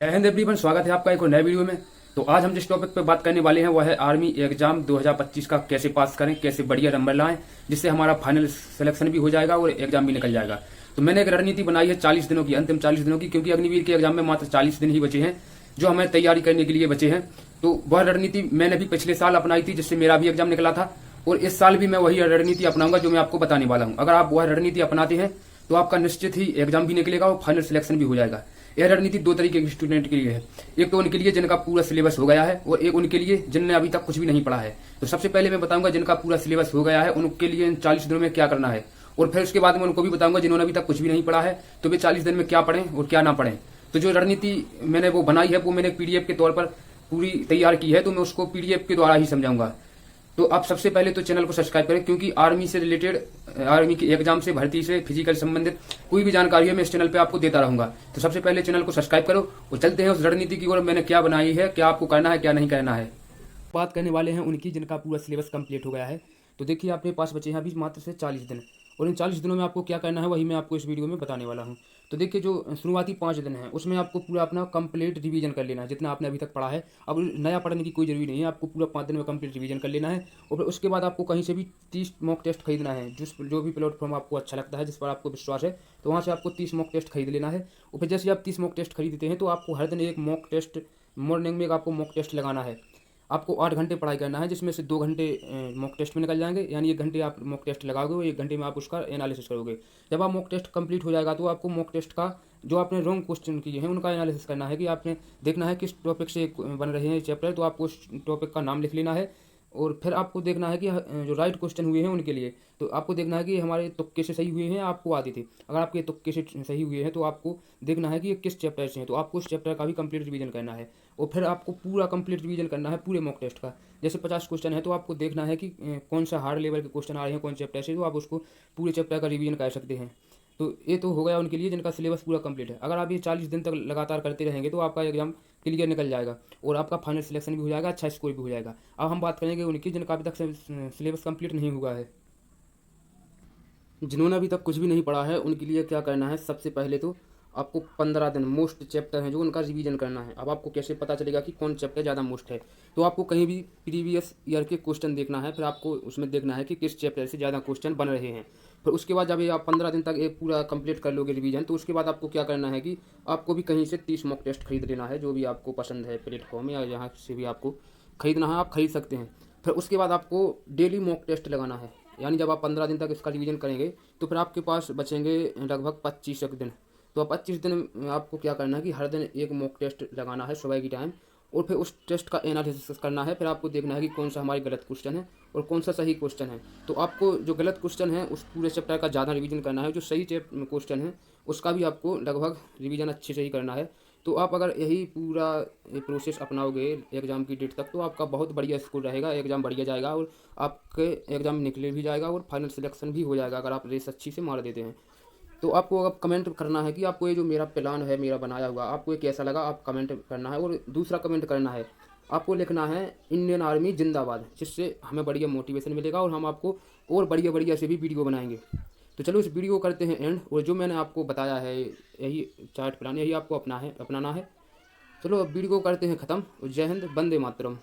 जय हिंद एवरीवन, स्वागत है आपका एक और नए वीडियो में। तो आज हम जिस टॉपिक पे बात करने वाले हैं वह है आर्मी एग्जाम 2025 का कैसे पास करें, कैसे बढ़िया नंबर लाएं जिससे हमारा फाइनल सिलेक्शन भी हो जाएगा और एग्जाम भी निकल जाएगा। तो मैंने एक रणनीति बनाई है 40 दिनों की, अंतिम 40 दिनों की, क्योंकि अग्निवीर के एग्जाम में मात्र 40 दिन ही बचे हैं जो हमें तैयारी करने के लिए बचे हैं। तो वह रणनीति मैंने भी पिछले साल अपनाई थी जिससे मेरा भी एग्जाम निकला था, और इस साल भी मैं वही रणनीति अपनाऊंगा जो मैं आपको बताने वाला हूँ। अगर आप वह रणनीति अपनाते हैं तो आपका निश्चित ही एग्जाम भी निकलेगा और फाइनल सिलेक्शन भी हो जाएगा। यह रणनीति दो तरीके के स्टूडेंट के लिए है। एक तो उनके लिए जिनका पूरा सिलेबस हो गया है, और एक उनके लिए जिनने अभी तक कुछ भी नहीं पढ़ा है। तो सबसे पहले मैं बताऊंगा जिनका पूरा सिलेबस हो गया है उनके लिए इन 40 दिनों में क्या करना है, और फिर उसके बाद में उनको भी बताऊंगा जिन्होंने अभी तक कुछ भी नहीं पढ़ा है तो वे 40 दिन में क्या पढ़ें और क्या ना पढ़ें। तो जो रणनीति मैंने वो बनाई है वो मैंने पीडीएफ के तौर पर पूरी तैयार की है, तो मैं उसको पीडीएफ के द्वारा ही समझाऊंगा। तो आप सबसे पहले तो चैनल को सब्सक्राइब करें, क्योंकि आर्मी से रिलेटेड, आर्मी के एग्जाम से, भर्ती से, फिजिकल संबंधित कोई भी जानकारी है मैं इस चैनल पे आपको देता रहूंगा। तो सबसे पहले चैनल को सब्सक्राइब करो और चलते हैं उस रणनीति की ओर। मैंने क्या बनाई है, क्या आपको करना है, क्या नहीं करना है। बात करने वाले हैं उनकी जिनका पूरा सिलेबस कंप्लीट हो गया है। तो देखिए आपके पास बचे हैं अभी मात्र से 40 दिन, और इन 40 दिनों में आपको क्या करना है वही मैं आपको इस वीडियो में बताने वाला हूँ। तो देखिए जो शुरुआती 5 दिन हैं उसमें आपको पूरा अपना कंप्लीट रिवीजन कर लेना है जितना आपने अभी तक पढ़ा है। अब नया पढ़ने की कोई जरूरी नहीं है, आपको पूरा 5 दिन में कंप्लीट रिवीजन कर लेना है। और फिर उसके बाद आपको कहीं से भी 30 मॉक टेस्ट खरीदना है, जो भी प्लेटफॉर्म आपको अच्छा लगता है, जिस पर आपको विश्वास है, तो वहाँ से आपको 30 मॉक टेस्ट खरीद लेना है। और फिर जैसे आप 30 मॉक टेस्ट खरीदते हैं तो आपको हर दिन एक मॉक टेस्ट, मॉर्निंग में एक आपको मॉक टेस्ट लगाना है। आपको 8 घंटे पढ़ाई करना है, जिसमें से 2 घंटे मॉक टेस्ट में निकल जाएंगे, यानी 1 घंटे आप मॉक टेस्ट लगाओगे और 1 घंटे में आप उसका एनालिसिस करोगे। जब आप मॉक टेस्ट कंप्लीट हो जाएगा तो आपको मॉक टेस्ट का जो आपने रॉन्ग क्वेश्चन किए हैं उनका एनालिसिस करना है, कि आपने देखना है किस टॉपिक से बन रहे हैं चैप्टर, तो आपको उस टॉपिक का नाम लिख लेना है। और फिर आपको देखना है कि जो राइट क्वेश्चन हुए हैं उनके लिए, तो आपको देखना है कि हमारे तुक्के से सही हुए हैं, आपको आती थी। अगर आपके तुक्के से सही हुए हैं तो आपको देखना है कि ये किस चैप्टर से हैं, तो आपको उस चैप्टर का भी कंप्लीट रिवीजन करना है। और फिर आपको पूरा कंप्लीट रिवीजन करना है पूरे मॉक टेस्ट का। जैसे 50 क्वेश्चन है तो आपको देखना है कि कौन सा हार्ड लेवल के क्वेश्चन आ रहे हैं कौन चैप्टर से, तो आप उसको पूरे चैप्टर का रिवीजन कर सकते हैं। तो ये तो हो गया उनके लिए जिनका सिलेबस पूरा कंप्लीट है। अगर आप ये 40 दिन तक लगातार करते रहेंगे तो आपका एग्जाम क्लियर निकल जाएगा और आपका फाइनल सिलेक्शन भी हो जाएगा, अच्छा स्कोर भी हो जाएगा। अब हम बात करेंगे उनकी जिनका अभी तक सिलेबस कंप्लीट नहीं हुआ है। जिन्होंने अभी तक कुछ भी नहीं पढ़ा है उनके लिए क्या करना है, सबसे पहले तो आपको 15 दिन मोस्ट चैप्टर हैं जो उनका रिवीजन करना है। अब आपको कैसे पता चलेगा कि कौन चैप्टर ज़्यादा मोस्ट है, तो आपको कहीं भी प्रीवियस ईयर के क्वेश्चन देखना है, फिर आपको उसमें देखना है कि किस चैप्टर से ज़्यादा क्वेश्चन बन रहे हैं। फिर उसके बाद जब ये आप 15 दिन तक ये पूरा कंप्लीट कर लोगे रिवीजन, तो उसके बाद आपको क्या करना है कि आपको भी कहीं से 30 मॉक टेस्ट खरीद लेना है, जो भी आपको पसंद है प्लेटफॉर्म या जहाँ से भी आपको खरीदना है आप खरीद सकते हैं। फिर उसके बाद आपको डेली मॉक टेस्ट लगाना है, यानी जब आप 15 दिन तक इसका रिवीजन करेंगे तो फिर आपके पास बचेंगे लगभग 25 दिन। तो अब 25 दिन में आपको क्या करना है कि हर दिन एक मॉक टेस्ट लगाना है सुबह की टाइम, और फिर उस टेस्ट का एनालिसिस करना है। फिर आपको देखना है कि कौन सा हमारे गलत क्वेश्चन है और कौन सा सही क्वेश्चन है। तो आपको जो गलत क्वेश्चन है उस पूरे चैप्टर का ज़्यादा रिवीजन करना है, जो सही क्वेश्चन है उसका भी आपको लगभग रिवीजन अच्छे से ही करना है। तो आप अगर यही पूरा प्रोसेस अपनाओगे एग्ज़ाम की डेट तक तो आपका बहुत बढ़िया स्कोर रहेगा, एग्ज़ाम बढ़िया जाएगा और आपके एग्ज़ाम निकले भी जाएगा और फाइनल सिलेक्शन भी हो जाएगा अगर आप रेस अच्छी से मार देते हैं। तो आपको अब कमेंट करना है कि आपको ये जो मेरा प्लान है, मेरा बनाया हुआ, आपको ये कैसा लगा, आप कमेंट करना है। और दूसरा कमेंट करना है, आपको लिखना है इंडियन आर्मी जिंदाबाद, जिससे हमें बढ़िया मोटिवेशन मिलेगा और हम आपको और बढ़िया बढ़िया से भी वीडियो बनाएंगे। तो चलो इस वीडियो को करते हैं एंड, और जो मैंने आपको बताया है यही चार्ट प्लान यही आपको अपनाना है। चलो अब वीडियो को करते हैं ख़त्म। जय हिंद, वंदे मातरम।